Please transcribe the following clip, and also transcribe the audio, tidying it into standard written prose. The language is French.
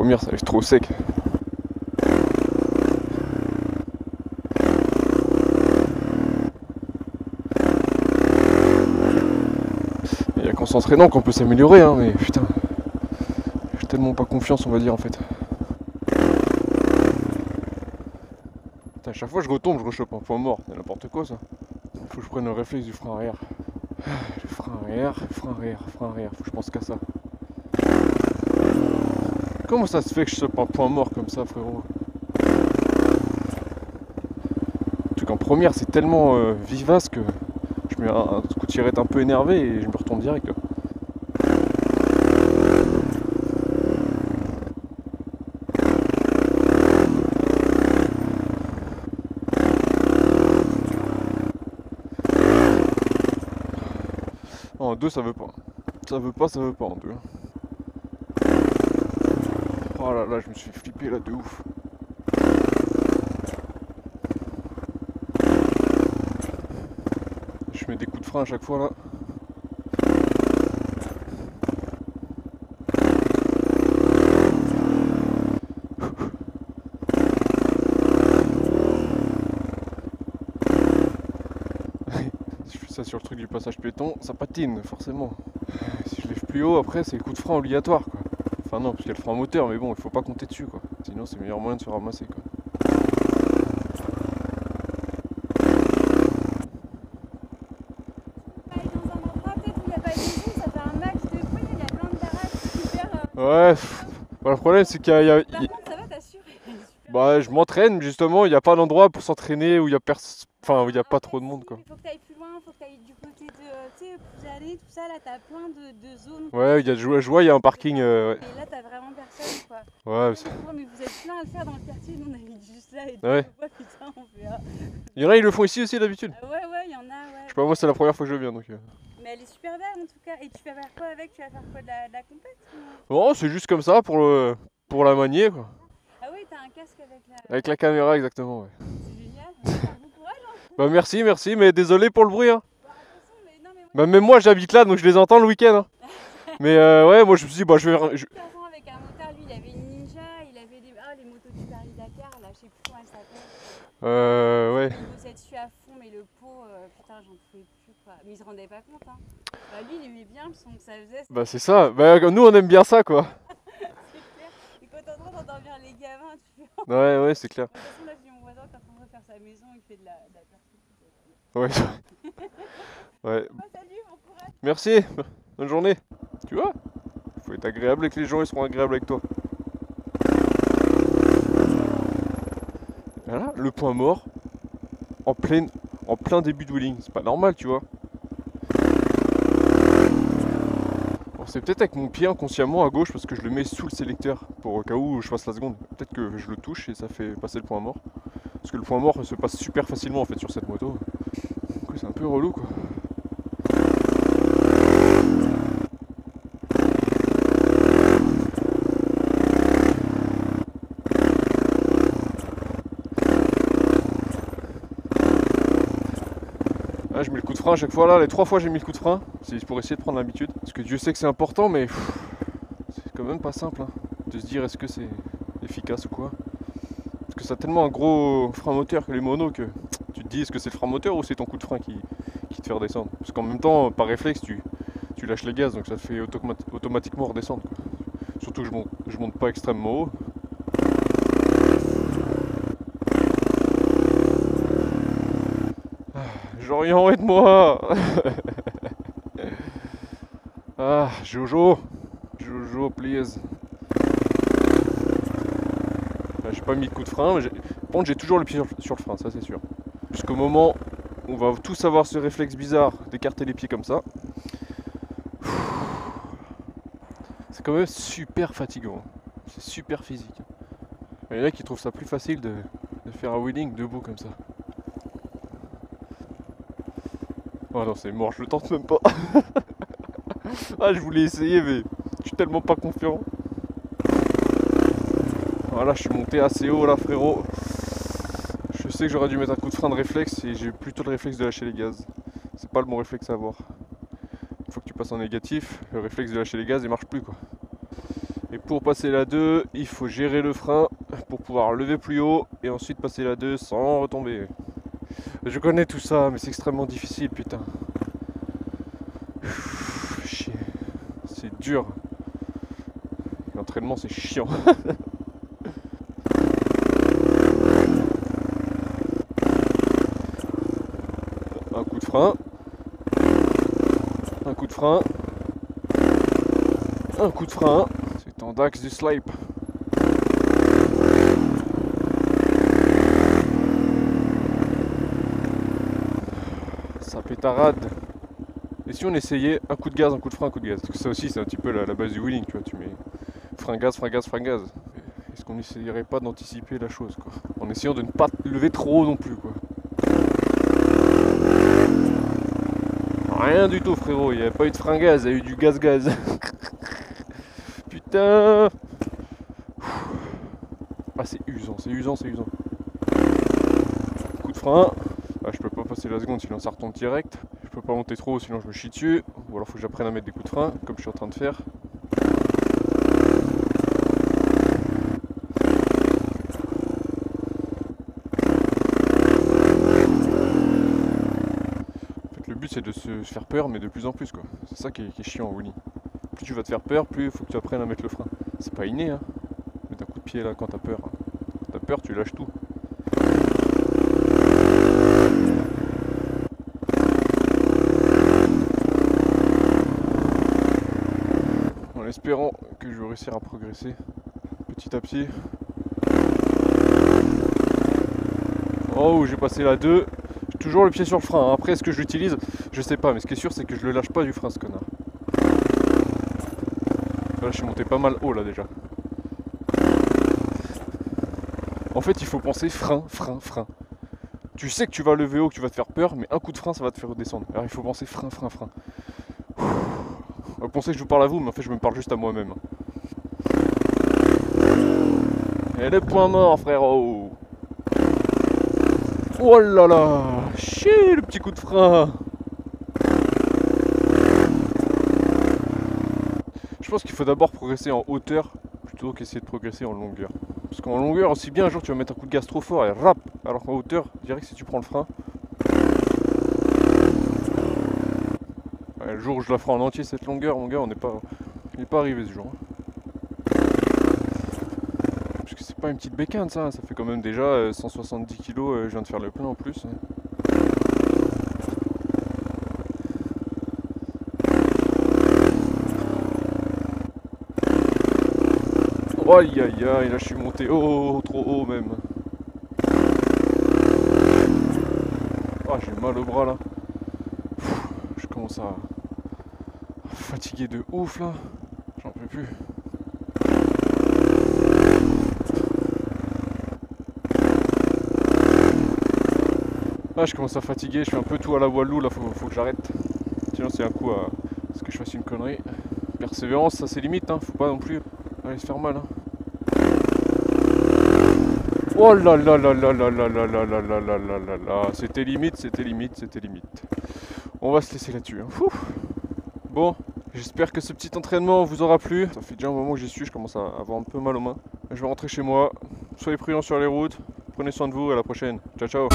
première, ça va être trop sec. Il n'y a qu'en s'entraînant qu'on peut s'améliorer, hein, mais putain, j'ai tellement pas confiance, on va dire, en fait. Putain, à chaque fois que je retombe, je rechoppe un point mort, c'est n'importe quoi ça. Faut que je prenne le réflexe du frein arrière. Le frein arrière, frein arrière, frein arrière, faut que je pense qu'à ça. Comment ça se fait que je chope un point mort comme ça, frérot? Le truc en première, c'est tellement vivace que je mets un coup de tirette un peu énervé et je me retourne direct là. En deux, ça veut pas. Ça veut pas en deux. Oh là là, je me suis flippé là de ouf. Je mets des coups de frein à chaque fois là. Si je fais ça sur le truc du passage piéton, ça patine forcément. Si je lève plus haut, après c'est le coup de frein obligatoire quoi. Enfin non, parce qu'il y a le frein moteur, mais bon, il faut pas compter dessus quoi. Sinon c'est le meilleur moyen de se ramasser quoi. Ouais, bah, le problème c'est qu'il y a... Ça va, t'assures? Bah je m'entraîne justement, il n'y a pas d'endroit pour s'entraîner où il y a enfin où il y a pas trop de monde quoi. Il faut que t'ailles plus loin, faut que t'ailles du côté de, tu sais, plus aller, tout ça, là t'as plein de zones. Ouais, je vois, il y a un parking. Ouais. Et là t'as vraiment personne quoi. Ouais, Mais vous êtes plein à le faire dans le quartier, nous on habite juste là et ouais. on voit, putain, on fait ah. Il y en a, ils le font ici aussi d'habitude. Ouais, il y en a, ouais. Je sais pas, moi c'est la première fois que je viens donc. Mais elle est super belle en tout cas. Et tu vas faire quoi avec? Tu vas faire quoi, de la compète Bon, c'est juste comme ça pour la manier quoi. Ah oui, t'as un casque avec la... Avec la caméra exactement, ouais. C'est génial, bon courage hein. Bah merci, mais désolé pour le bruit hein. Bah attention, mais non mais ouais. Bah même moi j'habite là donc je les entends le week-end hein. Mais ouais, moi je me suis dit, bah je vais... Avec un motard, lui il avait une Ninja, il avait les motos du Paris-Dakar, là je sais plus comment elle s'appelle. Ouais. Il bossait dessus à fond, mais le pot, putain j'en pouvais plus quoi. Mais il se rendait pas compte hein. Bah lui il aimait bien le son que ça faisait. Bah c'est ça, bah nous on aime bien ça quoi. C'est clair. Et quand t'es en train d'endormir les gamins, tu fais... Ouais, c'est clair. De toute façon là j'ai mon voisin qui est en train de faire sa maison, il fait de la Ouais. Ouais. Bah, salut, bon courage. Merci, bonne journée. Tu vois, il faut être agréable avec les gens, ils seront agréables avec toi. Voilà, le point mort en plein début de wheeling, c'est pas normal tu vois. Bon, c'est peut-être avec mon pied inconsciemment à gauche parce que je le mets sous le sélecteur pour au cas où je fasse la seconde. Peut-être que je le touche et ça fait passer le point mort. Parce que le point mort se passe super facilement en fait sur cette moto. Du coup c'est un peu relou quoi. Là, je mets le coup de frein à chaque fois là, les 3 fois j'ai mis le coup de frein, c'est pour essayer de prendre l'habitude. Parce que Dieu sait que c'est important mais c'est quand même pas simple hein, de se dire est-ce que c'est efficace ou quoi. Parce que ça a tellement un gros frein moteur que les monos que tu te dis est-ce que c'est le frein moteur ou c'est ton coup de frein qui te fait redescendre. Parce qu'en même temps par réflexe tu lâches les gaz donc ça te fait automatiquement redescendre quoi. Surtout que je monte pas extrêmement haut. Jorian, aide-moi. Ah, Jojo, please. J'ai pas mis de coup de frein, mais par contre j'ai toujours le pied sur le frein, ça c'est sûr. Jusqu'au moment où on va tous avoir ce réflexe bizarre d'écarter les pieds comme ça. C'est quand même super fatigant, c'est super physique. Il y en a qui trouvent ça plus facile de faire un wheeling debout comme ça. Oh non, c'est mort, je le tente même pas. Ah, je voulais essayer, mais je suis tellement pas confiant. Voilà, je suis monté assez haut là, frérot. Je sais que j'aurais dû mettre un coup de frein de réflexe et j'ai plutôt le réflexe de lâcher les gaz. C'est pas le bon réflexe à avoir. Une fois que tu passes en négatif, le réflexe de lâcher les gaz il marche plus quoi. Et pour passer la 2, il faut gérer le frein pour pouvoir lever plus haut et ensuite passer la 2 sans retomber. Je connais tout ça, mais c'est extrêmement difficile, putain. Chier. C'est dur. L'entraînement, c'est chiant. Un coup de frein. Un coup de frein. Un coup de frein. C'est en dax du slip. Ça pétarade. Et si on essayait un coup de gaz, un coup de frein, un coup de gaz? Parce que ça aussi c'est un petit peu la base du wheeling, tu vois, tu mets frein gaz, frein gaz, frein gaz. Est-ce qu'on n'essayerait pas d'anticiper la chose, quoi? En essayant de ne pas lever trop haut non plus, quoi. Rien du tout, frérot, il n'y avait pas eu de frein gaz, il y a eu du gaz-gaz. Putain. Ah, c'est usant, c'est usant, c'est usant. Coup de frein. Ah, je peux pas passer la seconde sinon ça retombe direct. Je peux pas monter trop haut sinon je me chie dessus. Ou alors faut que j'apprenne à mettre des coups de frein, comme je suis en train de faire. En fait, le but c'est de se faire peur, mais de plus en plus, quoi. C'est ça qui est chiant en wheelie. Plus tu vas te faire peur, plus il faut que tu apprennes à mettre le frein. C'est pas inné, hein. Mettre un coup de pied là quand t'as peur. Quand t'as peur, tu lâches tout. En espérant que je vais réussir à progresser petit à petit. Oh, j'ai passé la 2. J'ai toujours le pied sur le frein. Après, est-ce que je l'utilise? Je sais pas, mais ce qui est sûr, c'est que je le lâche pas du frein, ce connard. Là, je suis monté pas mal haut là déjà. En fait, il faut penser frein, frein, frein. Tu sais que tu vas lever haut, que tu vas te faire peur, mais un coup de frein, ça va te faire redescendre. Alors, il faut penser frein, frein, frein. Vous pensez que je vous parle à vous, mais en fait, je me parle juste à moi-même. Et le point mort, frérot. Oh là là, chier le petit coup de frein. Je pense qu'il faut d'abord progresser en hauteur plutôt qu'essayer de progresser en longueur. Parce qu'en longueur, aussi bien un jour tu vas mettre un coup de gaz trop fort et rap. Alors qu'en hauteur, je dirais que si tu prends le frein. Ouais, le jour où je la ferai en entier cette longueur, mon gars, il n'est pas arrivé ce jour. Parce que c'est pas une petite bécane ça fait quand même déjà 170 kg, je viens de faire le plein en plus. Aïe aïe aïe, là je suis monté haut, trop haut même. Ah, j'ai mal au bras là. Je commence à fatiguer de ouf là. J'en peux plus. Ah, je commence à fatiguer, je fais un peu tout à la Walou là, faut que j'arrête. Sinon c'est un coup à ce que je fasse une connerie. Persévérance, ça c'est limite, hein, faut pas non plus aller se faire mal. Hein. Oh là là là là là là là là là là là là là là. C'était limite, c'était limite, c'était limite. On va se laisser là-dessus. Hein. Bon, j'espère que ce petit entraînement vous aura plu. Ça fait déjà un moment que j'y suis, je commence à avoir un peu mal aux mains. Je vais rentrer chez moi. Soyez prudents sur les routes. Prenez soin de vous, à la prochaine. Ciao ciao.